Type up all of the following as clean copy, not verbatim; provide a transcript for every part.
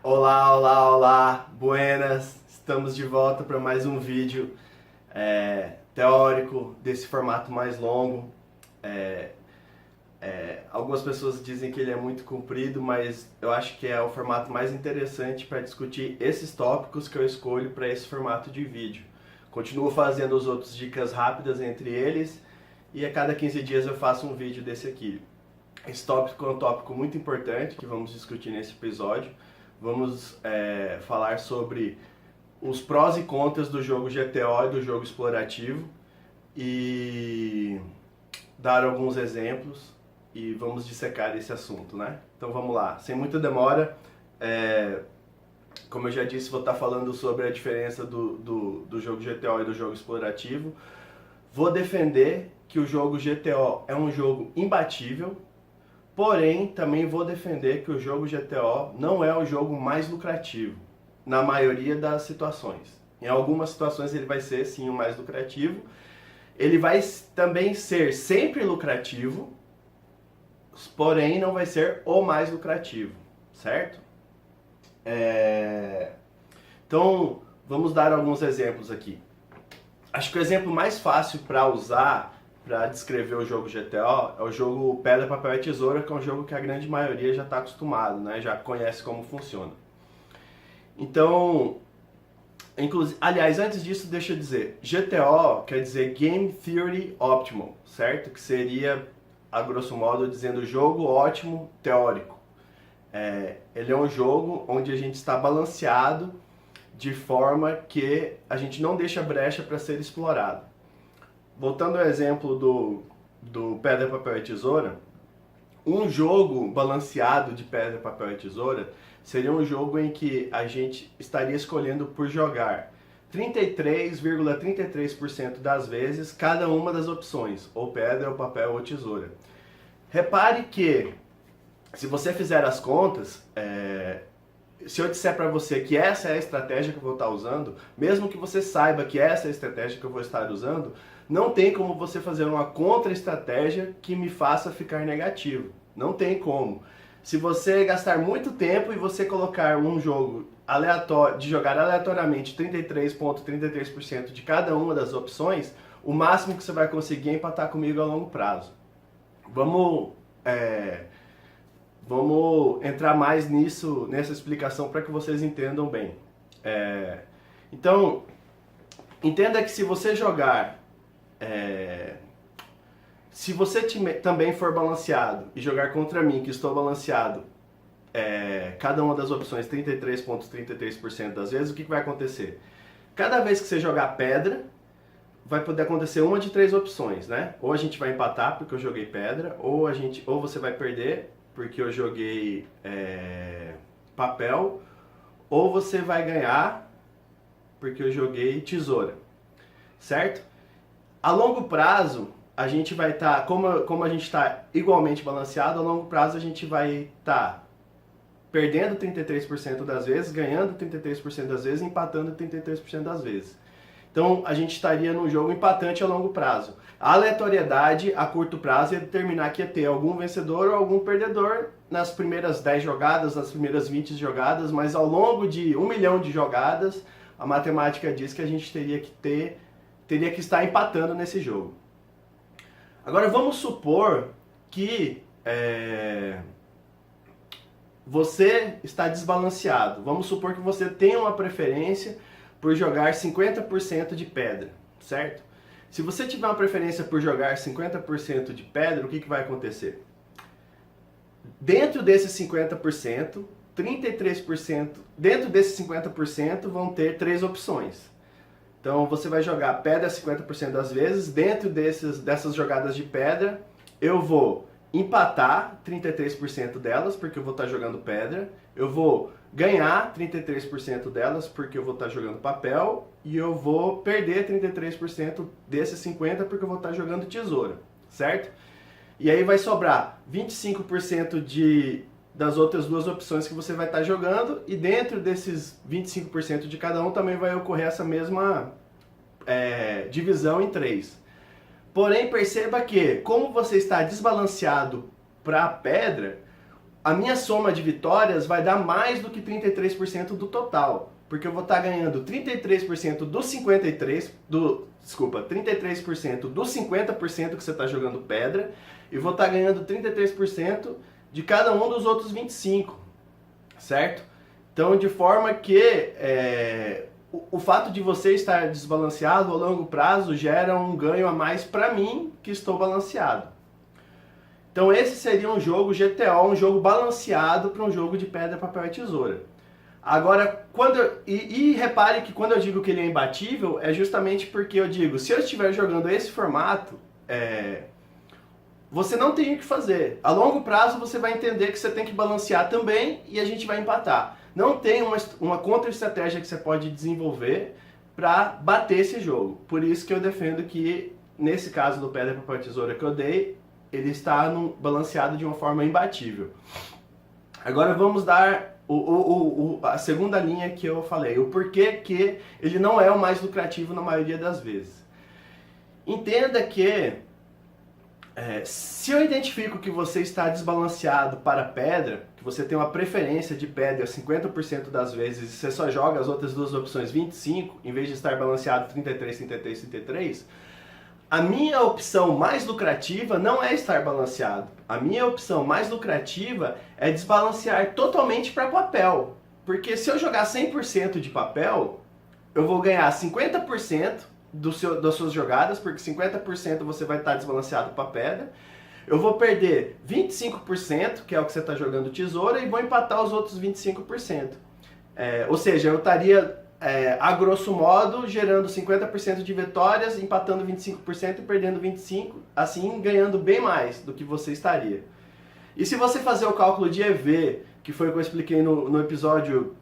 Olá, olá, olá, buenas! Estamos de volta para mais um vídeo teórico desse formato mais longo. Algumas pessoas dizem que ele é muito comprido, mas eu acho que é o formato mais interessante para discutir esses tópicos que eu escolho para esse formato de vídeo. Continuo fazendo os outros dicas rápidas entre eles e a cada 15 dias eu faço um vídeo desse aqui. Esse tópico é um tópico muito importante que vamos discutir nesse episódio. Vamos falar sobre os prós e contras do jogo GTO e do jogo explorativo e dar alguns exemplos e vamos dissecar esse assunto, né? Então vamos lá, sem muita demora. Como eu já disse, vou estar falando sobre a diferença do jogo GTO e do jogo explorativo. Vou defender que o jogo GTO é um jogo imbatível. Porém, também vou defender que o jogo GTO não é o jogo mais lucrativo, na maioria das situações. Em algumas situações ele vai ser sim o mais lucrativo. Ele vai também ser sempre lucrativo, porém não vai ser o mais lucrativo, certo? Então, vamos dar alguns exemplos aqui. Acho que o exemplo mais fácil para usar para descrever o jogo GTO é o jogo Pedra, Papel e Tesoura, que é um jogo que a grande maioria já está acostumado, né? Já conhece como funciona. Então, aliás, antes disso, deixa eu dizer, GTO quer dizer Game Theory Optimal, certo? Que seria, a grosso modo, dizendo jogo ótimo teórico. Ele é um jogo onde a gente está balanceado de forma que a gente não deixa brecha para ser explorado. Voltando ao exemplo do Pedra, Papel e Tesoura, um jogo balanceado de Pedra, Papel e Tesoura seria um jogo em que a gente estaria escolhendo por jogar 33,33% das vezes cada uma das opções, ou pedra, ou papel, ou tesoura. Repare que, se você fizer as contas, se eu disser para você que essa é a estratégia que eu vou estar usando, mesmo que você saiba que essa é a estratégia que eu vou estar usando, não tem como você fazer uma contra-estratégia que me faça ficar negativo. Não tem como. Se você gastar muito tempo e você colocar um jogo aleatório, de jogar aleatoriamente 33,33% de cada uma das opções, o máximo que você vai conseguir é empatar comigo a longo prazo. Vamos entrar mais nessa explicação para que vocês entendam bem. Então, entenda que se você jogar, se você também for balanceado e jogar contra mim, que estou balanceado, cada uma das opções 33,33% das vezes, o que vai acontecer? Cada vez que você jogar pedra, vai poder acontecer uma de três opções, né? Ou a gente vai empatar porque eu joguei pedra, ou você vai perder porque eu joguei papel, ou você vai ganhar porque eu joguei tesoura, certo? A longo prazo, a gente vai estar, como a gente está igualmente balanceado, a longo prazo a gente vai estar perdendo 33% das vezes, ganhando 33% das vezes, empatando 33% das vezes. Então, a gente estaria num jogo empatante a longo prazo. A aleatoriedade a curto prazo ia determinar que ia ter algum vencedor ou algum perdedor nas primeiras 10 jogadas, nas primeiras 20 jogadas, mas ao longo de 1 milhão de jogadas, a matemática diz que a gente teria que estar empatando nesse jogo. Agora, vamos supor que você está desbalanceado. Vamos supor que você tem uma preferência por jogar 50% de pedra, certo? Se você tiver uma preferência por jogar 50% de pedra, o que vai acontecer? Dentro desses 50%, 33%, dentro desses 50% vão ter três opções. Então você vai jogar pedra 50% das vezes, dentro dessas jogadas de pedra, eu vou empatar 33% delas, porque eu vou estar jogando pedra, eu vou ganhar 33% delas, porque eu vou estar jogando papel, e eu vou perder 33% desses 50% porque eu vou estar jogando tesoura, certo? E aí vai sobrar 25% das outras duas opções que você vai estar jogando, e dentro desses 25% de cada um também vai ocorrer essa mesma divisão em 3. Porém, perceba que, como você está desbalanceado para a pedra, a minha soma de vitórias vai dar mais do que 33% do total. Porque eu vou estar ganhando 33% dos 33% dos 50% que você está jogando pedra, e vou estar ganhando 33% de cada um dos outros 25%, certo? Então, de forma que o fato de você estar desbalanceado a longo prazo gera um ganho a mais para mim, que estou balanceado. Então esse seria um jogo GTO, um jogo balanceado para um jogo de pedra, papel e tesoura. Agora, repare que quando eu digo que ele é imbatível, é justamente porque eu digo, se eu estiver jogando esse formato, você não tem o que fazer. A longo prazo você vai entender que você tem que balancear também e a gente vai empatar. Não tem uma contra-estratégia que você pode desenvolver para bater esse jogo. Por isso que eu defendo que, nesse caso do pedra, papel e tesoura que eu dei, ele está balanceado de uma forma imbatível. Agora vamos dar a segunda linha que eu falei, o porquê que ele não é o mais lucrativo na maioria das vezes. Entenda que se eu identifico que você está desbalanceado para pedra, que você tem uma preferência de pedra 50% das vezes e você só joga as outras duas opções 25, em vez de estar balanceado 33, 33, 33, a minha opção mais lucrativa não é estar balanceado. A minha opção mais lucrativa é desbalancear totalmente para papel. Porque se eu jogar 100% de papel, eu vou ganhar 50% das suas jogadas, porque 50% você vai estar desbalanceado para pedra. Eu vou perder 25%, que é o que você está jogando tesoura, e vou empatar os outros 25%. Ou seja, eu estaria, a grosso modo, gerando 50% de vitórias, empatando 25% e perdendo 25%, assim ganhando bem mais do que você estaria. E se você fazer o cálculo de EV, que foi o que eu expliquei no episódio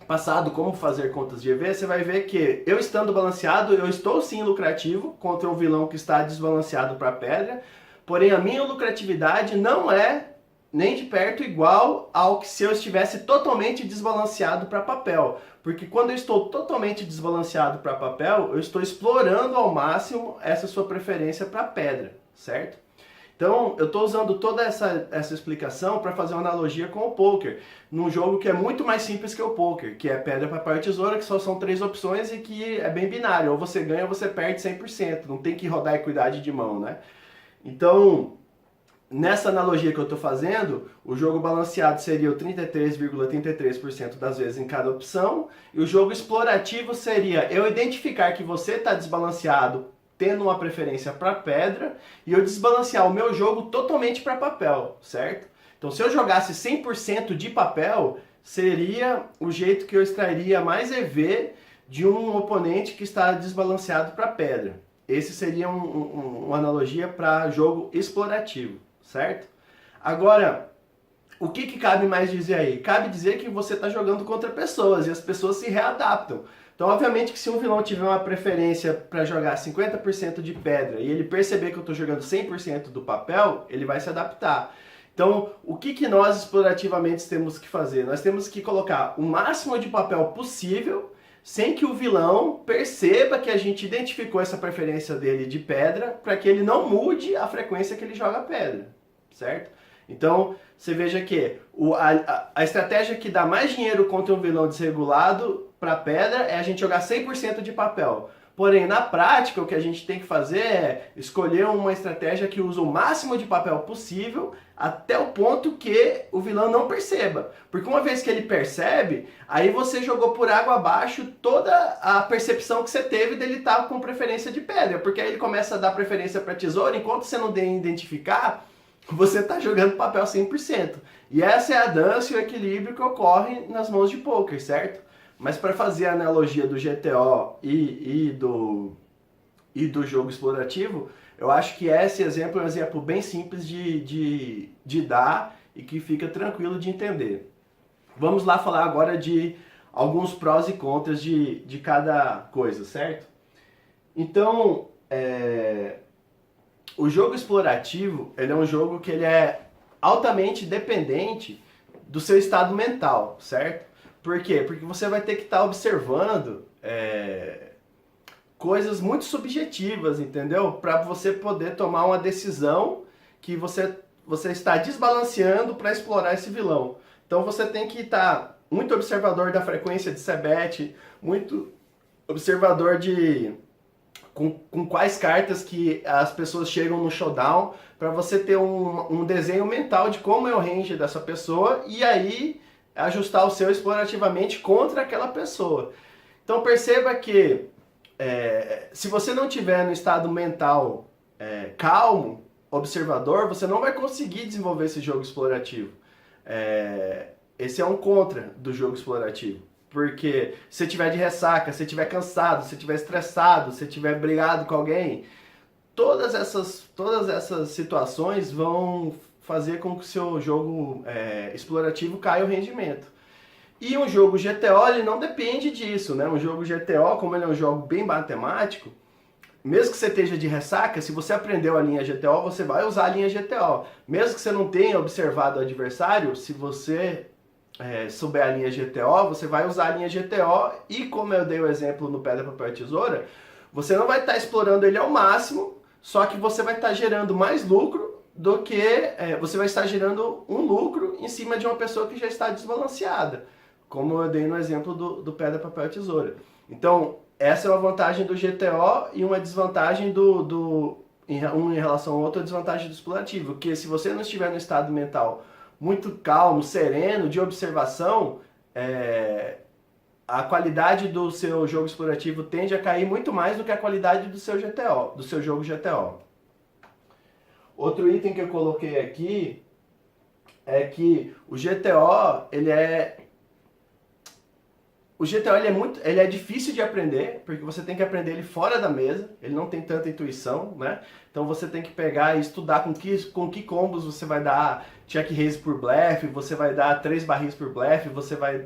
passado, como fazer contas de EV, você vai ver que eu estando balanceado, eu estou sim lucrativo contra um vilão que está desbalanceado para pedra, porém a minha lucratividade não é nem de perto igual ao que se eu estivesse totalmente desbalanceado para papel. Porque quando eu estou totalmente desbalanceado para papel, eu estou explorando ao máximo essa sua preferência para pedra, certo? Então, eu estou usando toda essa explicação para fazer uma analogia com o poker, num jogo que é muito mais simples que o poker, que é pedra, papel e tesoura, que só são 3 opções e que é bem binário, ou você ganha ou você perde 100%, não tem que rodar equidade de mão, né? Então, nessa analogia que eu estou fazendo, o jogo balanceado seria o 33,33% das vezes em cada opção, e o jogo explorativo seria eu identificar que você está desbalanceado tendo uma preferência para pedra, e eu desbalancear o meu jogo totalmente para papel, certo? Então se eu jogasse 100% de papel, seria o jeito que eu extrairia mais EV de um oponente que está desbalanceado para pedra. Esse seria uma analogia para jogo explorativo, certo? Agora, o que cabe mais dizer aí? Cabe dizer que você está jogando contra pessoas e as pessoas se readaptam. Então, obviamente que se um vilão tiver uma preferência para jogar 50% de pedra e ele perceber que eu estou jogando 100% do papel, ele vai se adaptar. Então, o que nós explorativamente temos que fazer? Nós temos que colocar o máximo de papel possível, sem que o vilão perceba que a gente identificou essa preferência dele de pedra, para que ele não mude a frequência que ele joga pedra, certo? Então, você veja que a estratégia que dá mais dinheiro contra um vilão desregulado para pedra é a gente jogar 100% de papel. Porém, na prática, o que a gente tem que fazer é escolher uma estratégia que usa o máximo de papel possível até o ponto que o vilão não perceba. Porque uma vez que ele percebe, aí você jogou por água abaixo toda a percepção que você teve dele estar com preferência de pedra. Porque aí ele começa a dar preferência para tesoura, enquanto você não identificar, você está jogando papel 100%. E essa é a dança e o equilíbrio que ocorre nas mãos de poker, certo? Mas para fazer a analogia do GTO e do jogo explorativo, eu acho que esse exemplo é um exemplo bem simples de dar e que fica tranquilo de entender. Vamos lá falar agora de alguns prós e contras de cada coisa, certo? Então, o jogo explorativo, ele é um jogo que ele é altamente dependente do seu estado mental, certo? Por quê? Porque você vai ter que estar observando coisas muito subjetivas, entendeu? Para você poder tomar uma decisão que você você está desbalanceando para explorar esse vilão. Então você tem que estar muito observador da frequência de C-bet, muito observador de com quais cartas que as pessoas chegam no showdown, para você ter um desenho mental de como é o range dessa pessoa e aí ajustar o seu explorativamente contra aquela pessoa. Então perceba que se você não tiver no estado mental calmo, observador, você não vai conseguir desenvolver esse jogo explorativo. Esse é um contra do jogo explorativo. Porque se você estiver de ressaca, se você estiver cansado, se você estiver estressado, se você estiver brigado com alguém, todas essas situações vão fazer com que o seu jogo explorativo caia o rendimento. E um jogo GTO ele não depende disso, né? Um jogo GTO, como ele é um jogo bem matemático, mesmo que você esteja de ressaca, se você aprendeu a linha GTO, você vai usar a linha GTO. Mesmo que você não tenha observado o adversário, se você souber a linha GTO, você vai usar a linha GTO e, como eu dei o exemplo no Pedra, Papel e Tesoura, você não vai estar explorando ele ao máximo, só que você vai estar gerando mais lucro do que... você vai estar gerando um lucro em cima de uma pessoa que já está desbalanceada, como eu dei no exemplo do Pedra, Papel e Tesoura. Então, essa é uma vantagem do GTO e uma desvantagem um em relação ao outro, a desvantagem do explorativo, que se você não estiver no estado mental muito calmo, sereno, de observação, a qualidade do seu jogo explorativo tende a cair muito mais do que a qualidade do seu GTO, do seu jogo GTO. Outro item que eu coloquei aqui é que o GTO, ele é difícil de aprender, porque você tem que aprender ele fora da mesa, ele não tem tanta intuição, né? Então você tem que pegar e estudar com que combos você vai dar check raise por blefe, você vai dar 3 barris por blefe, você vai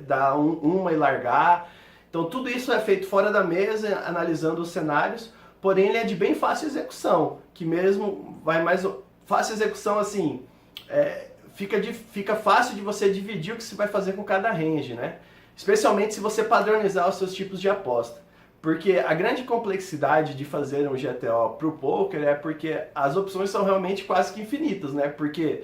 dar uma e largar. Então tudo isso é feito fora da mesa, analisando os cenários, porém ele é de bem fácil execução, que mesmo vai mais... Fácil execução assim, fica fácil de você dividir o que você vai fazer com cada range, né? Especialmente se você padronizar os seus tipos de aposta. Porque a grande complexidade de fazer um GTO para o poker é porque as opções são realmente quase que infinitas, né? Porque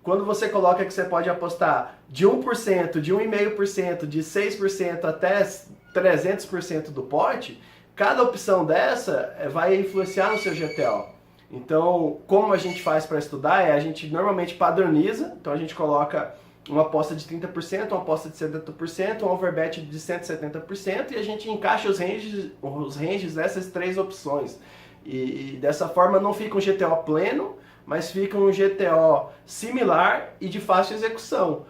quando você coloca que você pode apostar de 1%, de 1,5%, de 6% até 300% do pote, cada opção dessa vai influenciar no seu GTO. Então, como a gente faz para estudar a gente normalmente padroniza, então a gente coloca uma aposta de 30%, uma aposta de 70%, um overbet de 170% e a gente encaixa os ranges dessas 3 opções. E dessa forma não fica um GTO pleno, mas fica um GTO similar e de fácil execução.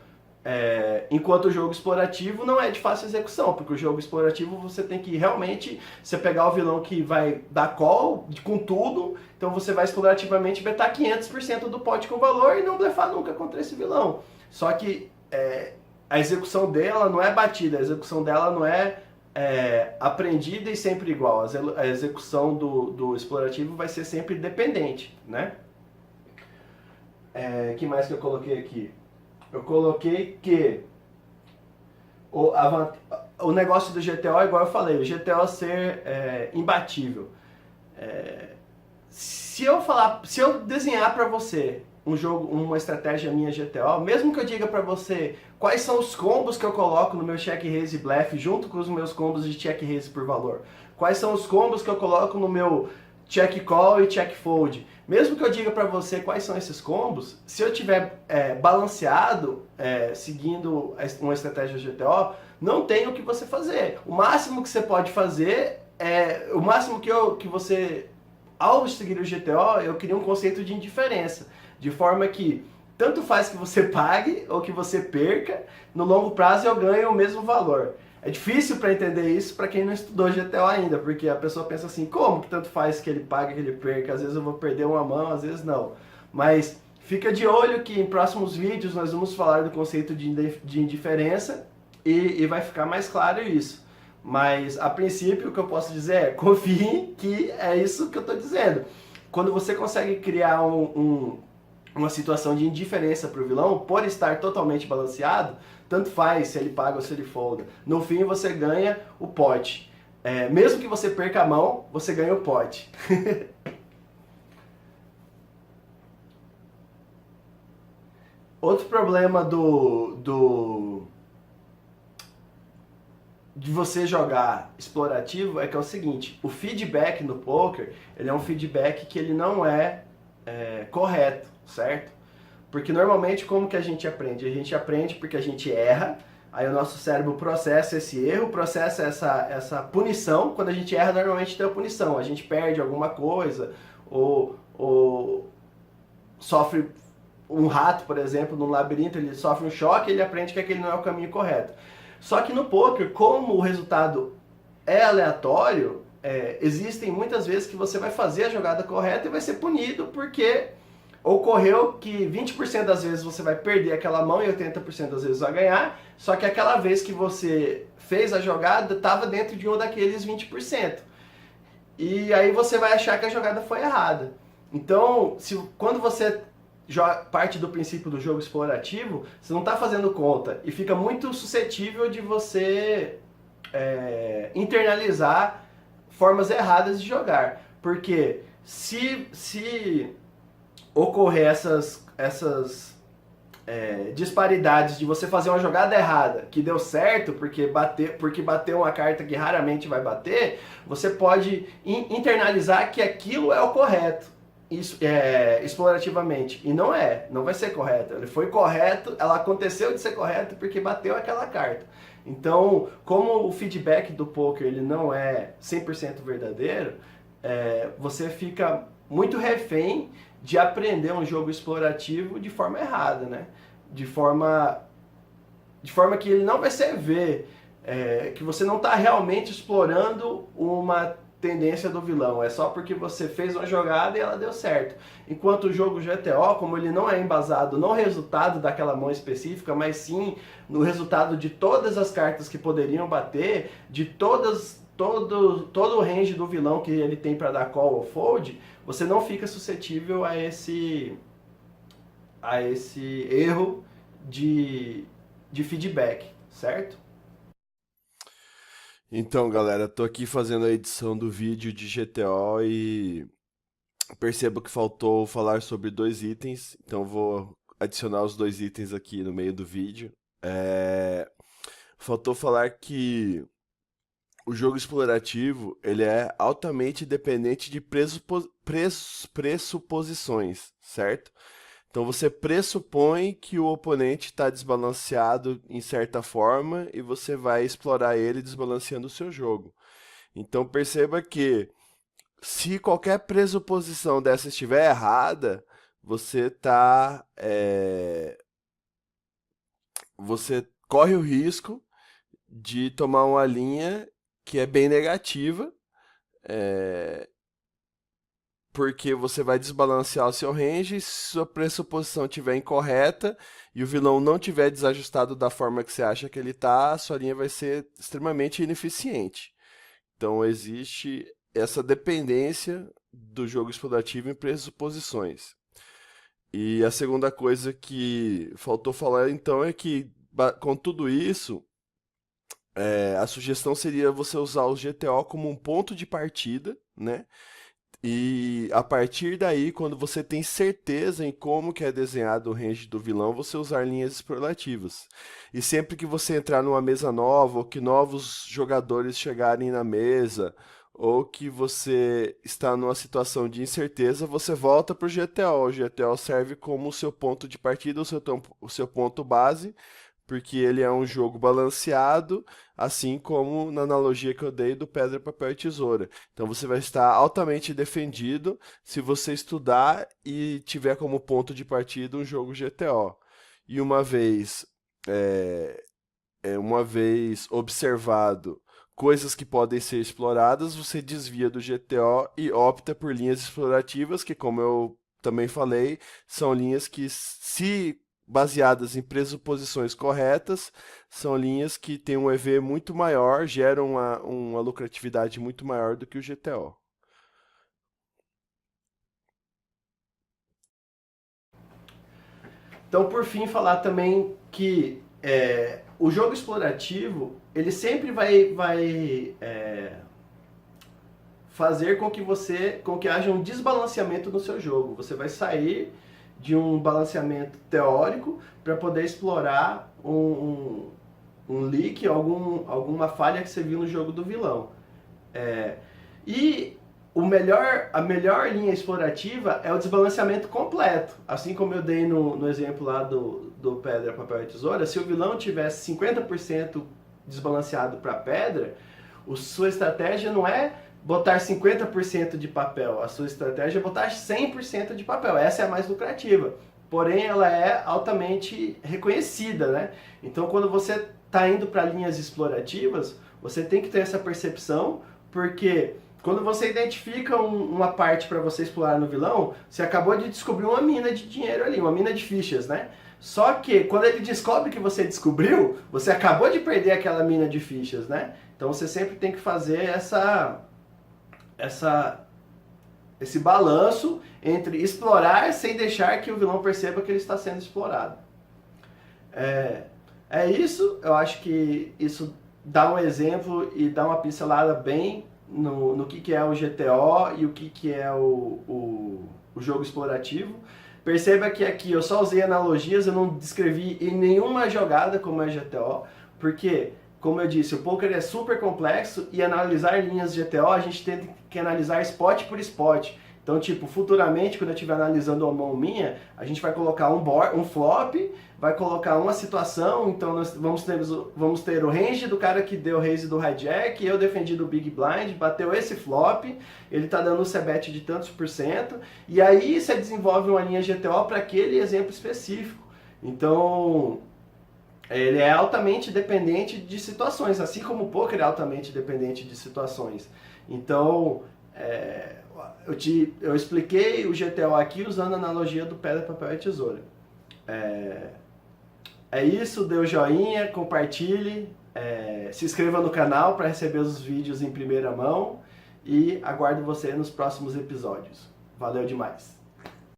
Enquanto o jogo explorativo não é de fácil execução, porque o jogo explorativo você tem que realmente pegar o vilão que vai dar call com tudo, então você vai explorativamente betar 500% do pote com valor e não blefar nunca contra esse vilão. Só que a execução dela não é batida, a execução dela não é aprendida e sempre igual. A execução do explorativo vai ser sempre dependente, né? Que mais que eu coloquei aqui? Eu coloquei que o negócio do GTO, igual eu falei, o GTO ser imbatível. Se eu desenhar para você um jogo, uma estratégia minha GTO, mesmo que eu diga para você quais são os combos que eu coloco no meu check raise e blefe junto com os meus combos de check raise por valor, quais são os combos que eu coloco no meu check call e check fold, mesmo que eu diga para você quais são esses combos, se eu tiver balanceado, seguindo uma estratégia GTO, não tem o que você fazer. O máximo que você pode fazer o máximo que você, ao seguir o GTO, eu queria um conceito de indiferença. De forma que tanto faz que você pague ou que você perca, no longo prazo eu ganho o mesmo valor. É difícil para entender isso para quem não estudou GTO ainda, porque a pessoa pensa assim, como que tanto faz que ele pague, que ele perca? Às vezes eu vou perder uma mão, às vezes não. Mas fica de olho que em próximos vídeos nós vamos falar do conceito de indiferença e vai ficar mais claro isso. Mas a princípio o que eu posso dizer é, confie que é isso que eu estou dizendo. Quando você consegue criar uma situação de indiferença para o vilão, por estar totalmente balanceado, tanto faz se ele paga ou se ele folda. No fim você ganha o pote. Mesmo que você perca a mão, você ganha o pote. Outro problema de você jogar explorativo é que é o seguinte, o feedback no poker, ele é um feedback que ele não é correto, certo? Porque normalmente como que a gente aprende? A gente aprende porque a gente erra, aí o nosso cérebro processa esse erro, processa essa punição. Quando a gente erra, normalmente tem a punição. A gente perde alguma coisa, ou sofre um rato, por exemplo, num labirinto, ele sofre um choque e ele aprende que aquele não é o caminho correto. Só que no poker, como o resultado é aleatório, existem muitas vezes que você vai fazer a jogada correta e vai ser punido porque ocorreu que 20% das vezes você vai perder aquela mão e 80% das vezes vai ganhar, só que aquela vez que você fez a jogada estava dentro de um daqueles 20%. E aí você vai achar que a jogada foi errada. Então, quando você parte do princípio do jogo explorativo, você não está fazendo conta e fica muito suscetível de você internalizar formas erradas de jogar. Porque se ocorrer essas disparidades de você fazer uma jogada errada que deu certo porque bateu uma carta que raramente vai bater, você pode internalizar que aquilo é o correto. Isso, explorativamente. E não vai ser correto. Ele foi correto, ela aconteceu de ser correto porque bateu aquela carta. Então, como o feedback do poker ele não é 100% verdadeiro, você fica muito refém de aprender um jogo explorativo de forma errada, né? De forma que ele não vai servir, que você não está realmente explorando uma tendência do vilão, é só porque você fez uma jogada e ela deu certo. Enquanto o jogo GTO, como ele não é embasado no resultado daquela mão específica, mas sim no resultado de todas as cartas que poderiam bater, de todo o range do vilão que ele tem para dar call ou fold, você não fica suscetível a esse erro de feedback, certo? Então, galera, tô aqui fazendo a edição do vídeo de GTO e percebo que faltou falar sobre dois itens, então vou adicionar os dois itens aqui no meio do vídeo. Faltou falar que o jogo explorativo ele é altamente dependente de pressuposições, certo? Então você pressupõe que o oponente está desbalanceado em certa forma e você vai explorar ele desbalanceando o seu jogo. Então perceba que se qualquer pressuposição dessa estiver errada, você corre o risco de tomar uma linha que é bem negativa, é, porque você vai desbalancear o seu range. Se sua pressuposição estiver incorreta e o vilão não estiver desajustado da forma que você acha que ele está, a sua linha vai ser extremamente ineficiente. Então existe essa dependência do jogo explorativo em pressuposições. E a segunda coisa que faltou falar então é que, com tudo isso, a sugestão seria você usar o GTO como um ponto de partida, né? E a partir daí, quando você tem certeza em como que é desenhado o range do vilão, você usar linhas explorativas. E sempre que você entrar numa mesa nova, ou que novos jogadores chegarem na mesa, ou que você está numa situação de incerteza, você volta para o GTO. O GTO serve como o seu ponto de partida, o seu ponto base, porque ele é um jogo balanceado, assim como na analogia que eu dei do pedra, papel e tesoura. Então você vai estar altamente defendido se você estudar e tiver como ponto de partida um jogo GTO. E uma vez observado coisas que podem ser exploradas, você desvia do GTO e opta por linhas explorativas, que, como eu também falei, são linhas que, se baseadas em pressuposições corretas, são linhas que têm um EV muito maior, geram uma lucratividade muito maior do que o GTO. Então, por fim, falar também que o jogo explorativo ele sempre vai fazer com que haja um desbalanceamento no seu jogo. Você vai sair de um balanceamento teórico para poder explorar um leak, alguma falha que você viu no jogo do vilão. E a melhor linha explorativa é o desbalanceamento completo. Assim como eu dei no exemplo lá do pedra, papel e tesoura, se o vilão tivesse 50% desbalanceado para pedra, sua estratégia não é botar 50% de papel, a sua estratégia é botar 100% de papel. Essa é a mais lucrativa. Porém, ela é altamente reconhecida, né? Então, quando você está indo para linhas explorativas, você tem que ter essa percepção, porque quando você identifica uma parte para você explorar no vilão, você acabou de descobrir uma mina de dinheiro ali, uma mina de fichas, né? Só que quando ele descobre que você descobriu, você acabou de perder aquela mina de fichas, né? Então você sempre tem que fazer esse balanço entre explorar sem deixar que o vilão perceba que ele está sendo explorado. É isso, eu acho que isso dá um exemplo e dá uma pincelada bem no que é o GTO e o que é o jogo explorativo. Perceba que aqui eu só usei analogias, eu não descrevi em nenhuma jogada como é GTO, porque, como eu disse, o poker é super complexo e analisar linhas GTO a gente tem que analisar spot por spot. Então, tipo, futuramente, quando eu estiver analisando uma mão minha, a gente vai colocar um flop, vai colocar uma situação, então nós vamos ter o range do cara que deu raise do hijack, eu defendi do big blind, bateu esse flop, ele tá dando um c-bet de tantos por cento, e aí você desenvolve uma linha GTO para aquele exemplo específico. Então, ele é altamente dependente de situações, assim como o poker é altamente dependente de situações. Então, eu expliquei o GTO aqui usando a analogia do pedra, papel e tesoura. É isso, dê o joinha, compartilhe, se inscreva no canal para receber os vídeos em primeira mão e aguardo você nos próximos episódios. Valeu demais!